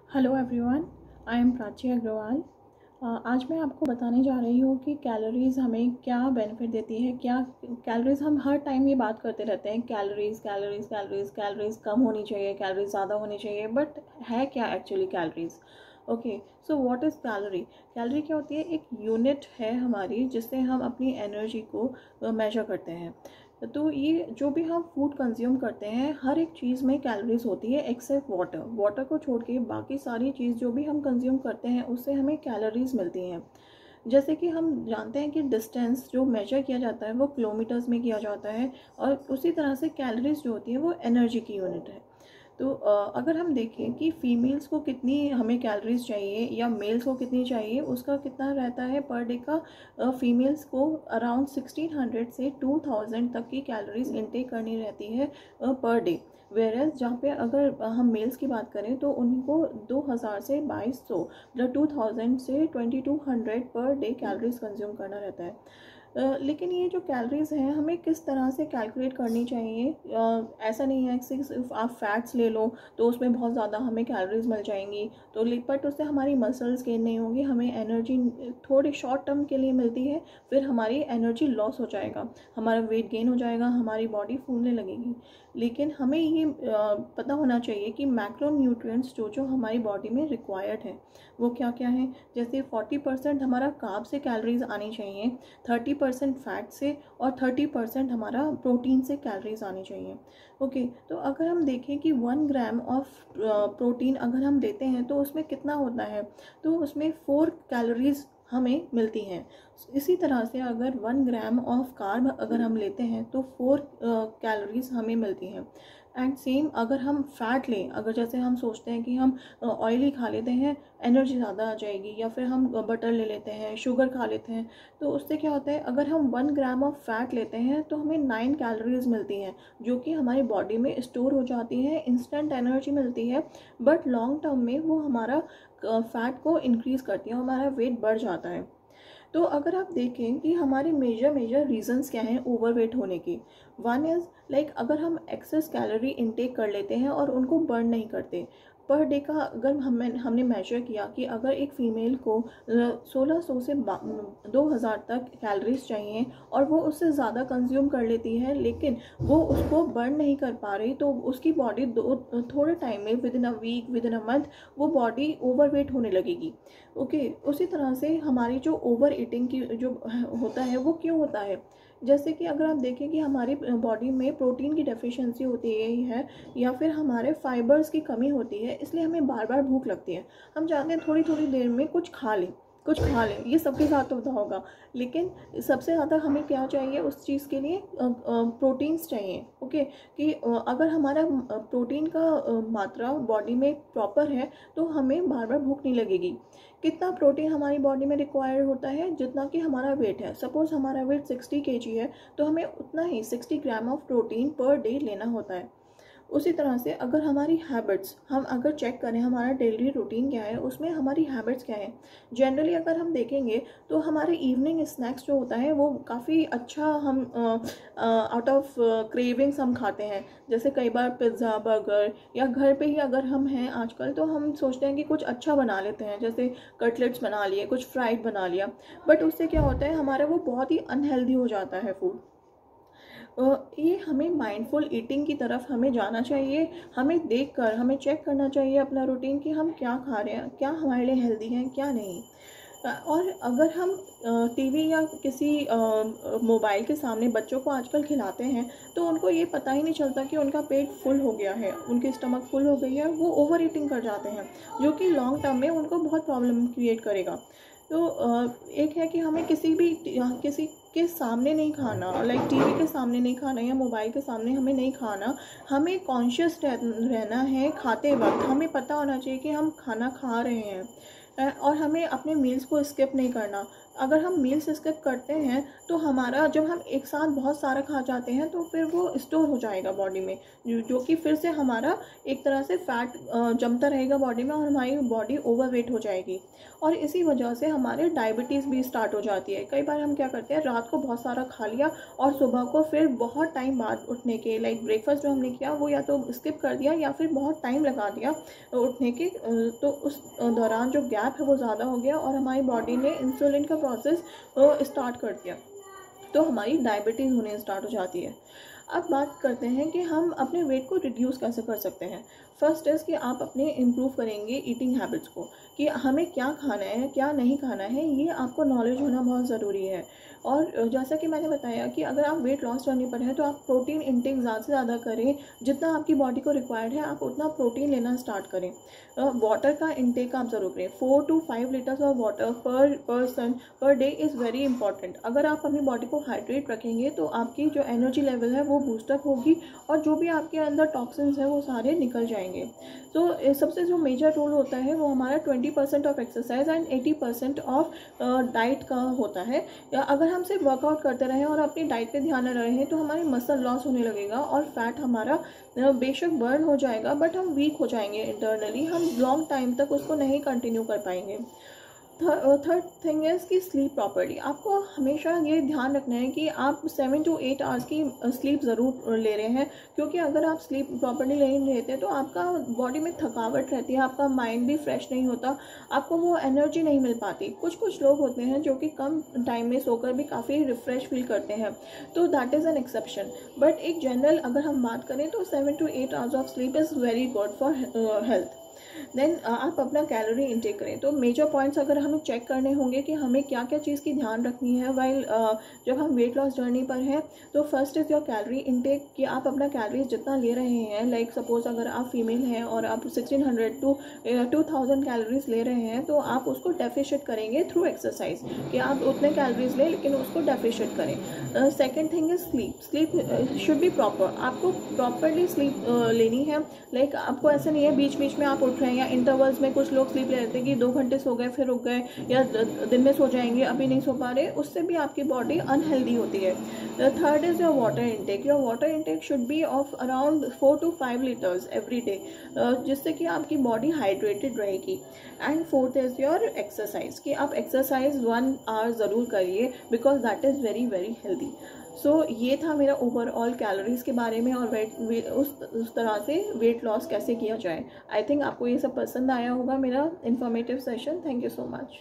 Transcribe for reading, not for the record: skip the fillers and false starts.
Hello everyone, I am Prachi Agarwal. आज मैं आपको बताने जा रही हूँ कि कैलोरीज़ हमें क्या बेनिफिट देती है। क्या कैलोरीज़, हम हर टाइम ये बात करते रहते हैं, कैलोरीज़ कैलोरीज़ कैलोरीज़ कैलोरीज़ कम होनी चाहिए, कैलोरीज़ ज़्यादा होनी चाहिए, बट है क्या actually calories? Okay, so what is calorie? Calorie क्या होती है? एक यूनिट है हमारी जिससे हम अपनी एनर्जी को मेजर करते हैं। तो ये जो भी हम फूड कंज्यूम करते हैं, हर एक चीज़ में कैलोरीज होती है एक्सेप्ट वाटर। वाटर को छोड़ के बाकी सारी चीज़ जो भी हम कंज्यूम करते हैं उससे हमें कैलोरीज मिलती हैं। जैसे कि हम जानते हैं कि डिस्टेंस जो मेजर किया जाता है वो किलोमीटर्स में किया जाता है, और उसी तरह से कैलोरीज जो होती है वो एनर्जी की यूनिट है। तो अगर हम देखें कि फीमेल्स को कितनी हमें कैलोरीज चाहिए या मेल्स को कितनी चाहिए, उसका कितना रहता है पर डे का। फीमेल्स को अराउंड 1600 से 2000 तक की कैलोरीज इनटेक करनी रहती है पर डे। वेयरएज जहाँ पे अगर हम मेल्स की बात करें तो उनको 2000 से 2200, मतलब 2000 से 2200 पर डे कैलोरीज कंज्यूम करना रहता है। लेकिन ये जो कैलोरीज हैं हमें किस तरह से कैलकुलेट करनी चाहिए? ऐसा नहीं है कि सिर्फ आप फैट्स ले लो तो उसमें बहुत ज़्यादा हमें कैलोरीज मिल जाएंगी, तो बट उससे हमारी मसल्स गेन नहीं होगी, हमें एनर्जी थोड़ी शॉर्ट टर्म के लिए मिलती है, फिर हमारी एनर्जी लॉस हो जाएगा, हमारा वेट गेन हो जाएगा, हमारी बॉडी फूलने लगेगी। लेकिन हमें ये पता होना चाहिए कि मैक्रो न्यूट्रिएंट्स जो जो हमारी बॉडी में रिक्वायर्ड है वो क्या क्या है। जैसे 40% हमारा कार्ब से कैलोरीज आनी चाहिए, 30% फैट से, और 30% हमारा प्रोटीन से कैलोरीज आनी चाहिए। ओके, तो अगर हम देखें कि 1 ग्राम ऑफ प्रोटीन अगर हम लेते हैं तो उसमें कितना होता है, तो उसमें 4 कैलोरीज हमें मिलती हैं। इसी तरह से अगर 1 ग्राम ऑफ कार्ब अगर हम लेते हैं तो 4 कैलोरीज हमें मिलती हैं। एंड सेम अगर हम फैट लें, अगर जैसे हम सोचते हैं कि हम ऑयली खा लेते हैं, एनर्जी ज़्यादा आ जाएगी, या फिर हम बटर ले लेते हैं, शुगर खा लेते हैं, तो उससे क्या होता है, अगर हम 1 ग्राम ऑफ फैट लेते हैं तो हमें 9 कैलोरीज मिलती हैं, जो कि हमारी बॉडी में स्टोर हो जाती हैं, इंस्टेंट एनर्जी मिलती है, बट लॉन्ग टर्म में वो हमारा फैट को इंक्रीज़ करती है, हमारा वेट बढ़ जाता है। तो अगर आप देखें कि हमारे मेजर रीजंस क्या हैं ओवरवेट होने के, वन इज़ लाइक अगर हम एक्सेस कैलोरी इनटेक कर लेते हैं और उनको बर्न नहीं करते। पर डे का अगर हमने मेजर किया कि अगर एक फ़ीमेल को 1600 से 2000 तक कैलोरीज चाहिए और वो उससे ज़्यादा कंज्यूम कर लेती है, लेकिन वो उसको बर्न नहीं कर पा रही, तो उसकी बॉडी थोड़े टाइम में, within a week, within a month, वो बॉडी ओवरवेट होने लगेगी। ओके, उसी तरह से हमारी जो ओवर ईटिंग की जो होता है वो क्यों होता है? जैसे कि अगर आप देखें कि हमारी बॉडी में प्रोटीन की डेफिशिएंसी होती है, या फिर हमारे फाइबर्स की कमी होती है, इसलिए हमें बार बार भूख लगती है। हम चाहते हैं थोड़ी थोड़ी देर में कुछ खा लें, कुछ खा लें, ये सबके साथ होता होगा। लेकिन सबसे ज़्यादा हमें क्या चाहिए उस चीज़ के लिए? प्रोटीन्स चाहिए। ओके, कि अगर हमारा प्रोटीन का मात्रा बॉडी में प्रॉपर है तो हमें बार बार भूख नहीं लगेगी। कितना प्रोटीन हमारी बॉडी में रिक्वायर होता है? जितना कि हमारा वेट है। सपोज़ हमारा वेट 60 kg है तो हमें उतना ही 60 gram of protein per day लेना होता है। उसी तरह से अगर हमारी हैबिट्स, हम अगर चेक करें हमारा डेली रूटीन क्या है, उसमें हमारी हैबिट्स क्या है, जनरली अगर हम देखेंगे तो हमारे इवनिंग स्नैक्स जो होता है वो काफ़ी अच्छा, हम आउट ऑफ क्रेविंग्स हम खाते हैं। जैसे कई बार पिज़्ज़ा, बर्गर, या घर पे ही अगर हम हैं आजकल तो हम सोचते हैं कि कुछ अच्छा बना लेते हैं, जैसे कटलेट्स बना लिए, कुछ फ्राइड बना लिया, बट उससे क्या होता है, हमारा वो बहुत ही अनहेल्दी हो जाता है फूड। ये हमें माइंडफुल ईटिंग की तरफ हमें जाना चाहिए। हमें देखकर हमें चेक करना चाहिए अपना रूटीन कि हम क्या खा रहे हैं, क्या हमारे लिए हेल्दी है, क्या नहीं। और अगर हम टीवी या किसी मोबाइल के सामने बच्चों को आजकल खिलाते हैं तो उनको ये पता ही नहीं चलता कि उनका पेट फुल हो गया है, उनकी स्टमक फुल हो गई है, वो ओवर ईटिंग कर जाते हैं, जो कि लॉन्ग टर्म में उनको बहुत प्रॉब्लम क्रिएट करेगा। तो एक है कि हमें किसी के सामने नहीं खाना, लाइक टीवी के सामने नहीं खाना या मोबाइल के सामने हमें नहीं खाना। हमें कॉन्शियस रहना है खाते वक्त, हमें पता होना चाहिए कि हम खाना खा रहे हैं। और हमें अपने मील्स को स्किप नहीं करना। अगर हम मील्स स्किप करते हैं तो हमारा, जब हम एक साथ बहुत सारा खा जाते हैं तो फिर वो स्टोर हो जाएगा बॉडी में, जो कि फिर से हमारा एक तरह से फैट जमता रहेगा बॉडी में और हमारी बॉडी ओवरवेट हो जाएगी। और इसी वजह से हमारे डायबिटीज़ भी स्टार्ट हो जाती है। कई बार हम क्या करते हैं, रात को बहुत सारा खा लिया और सुबह को फिर बहुत टाइम बाद उठने के, लाइक ब्रेकफास्ट जो हमने किया वो या तो स्किप कर दिया या फिर बहुत टाइम लगा दिया उठने के, तो उस दौरान जो गैप है वो ज़्यादा हो गया और हमारी बॉडी ने इंसुलिन का प्रोसेस स्टार्ट कर दिया, तो हमारी डायबिटीज़ होने स्टार्ट हो जाती है। अब बात करते हैं कि हम अपने वेट को रिड्यूस कैसे कर सकते हैं। फर्स्ट इज़ कि आप अपने इम्प्रूव करेंगे ईटिंग हैबिट्स को, कि हमें क्या खाना है क्या नहीं खाना है, ये आपको नॉलेज होना बहुत ज़रूरी है। और जैसा कि मैंने बताया कि अगर आप वेट लॉस जर्नी पर हैं तो आप प्रोटीन इंटेक ज़्यादा से ज़्यादा करें, जितना आपकी बॉडी को रिक्वायर्ड है आप उतना प्रोटीन लेना स्टार्ट करें। वाटर का इंटेक आप ज़रूर करें, 4 to 5 लीटर्स ऑफ वाटर पर person per day is very important. अगर आप अपनी बॉडी को हाइड्रेट रखेंगे तो आपकी जो एनर्जी लेवल है वो बूस्टअप होगी और जो भी आपके अंदर टॉक्सिन्स हैं वो सारे निकल जाएंगे। तो सबसे जो मेजर रोल होता है वो हमारा 20% of exercise and 80% of diet का होता है। या अगर हम सिर्फ वर्कआउट करते रहें और अपनी डाइट पे ध्यान न रहें तो हमारी मसल लॉस होने लगेगा और फैट हमारा बेशक बर्न हो जाएगा बट हम वीक हो जाएंगे इंटरनली, हम लॉन्ग टाइम तक उसको नहीं कंटिन्यू कर पाएंगे। थर्ड थिंग इज़ कि स्लीप प्रॉपर्ली। आपको हमेशा ये ध्यान रखना है कि आप 7 to 8 आवर्स की स्लीप ज़रूर ले रहे हैं, क्योंकि अगर आप स्लीप प्रॉपर्ली नहीं लेते तो आपका बॉडी में थकावट रहती है, आपका माइंड भी फ्रेश नहीं होता, आपको वो एनर्जी नहीं मिल पाती। कुछ लोग होते हैं जो कि कम टाइम में सोकर भी काफ़ी रिफ्रेश फील करते हैं, तो that is an exception. But एक जनरल अगर हम बात करें तो 7 to 8 hours of sleep is very good for health. Then आप अपना कैलोरी इंटेक करें। तो मेजर पॉइंट्स अगर हमें चेक करने होंगे कि हमें क्या क्या चीज़ की ध्यान रखनी है वाइल जब हम वेट लॉस जर्नी पर हैं, तो first is your calorie intake, कि आप अपना कैलोरीज जितना ले रहे हैं, लाइक सपोज अगर आप फीमेल हैं और आप 1600 to 2000 कैलोरीज ले रहे हैं तो आप उसको डेफिशिएट करेंगे थ्रू एक्सरसाइज, कि आप उतने कैलोरीज लें लेकिन उसको डेफिशिएट करें। Second thing is sleep should be proper. आपको प्रॉपरली स्लीप लेनी है, लाइक आपको ऐसा नहीं है बीच बीच में आप उठ रहे हैं या इंटरवल्स में कुछ लोग स्लीप ले लेते हैं कि 2 घंटे सो गए फिर रुक गए, या दिन में सो जाएंगे अभी नहीं सो पा रहे, उससे भी आपकी बॉडी अनहेल्दी होती है। Third is your water intake. Your water intake should be of around 4 to 5 litres every day, जिससे कि आपकी बॉडी हाइड्रेटेड रहेगी। And fourth is your exercise, कि आप एक्सरसाइज 1 आवर ज़रूर करिए because that is very very healthy. So ये था मेरा ओवरऑल कैलोरीज के बारे में और उस तरह से वेट लॉस कैसे किया जाए। आई थिंक आपको ये सब पसंद आया होगा, मेरा informative session. Thank you so much.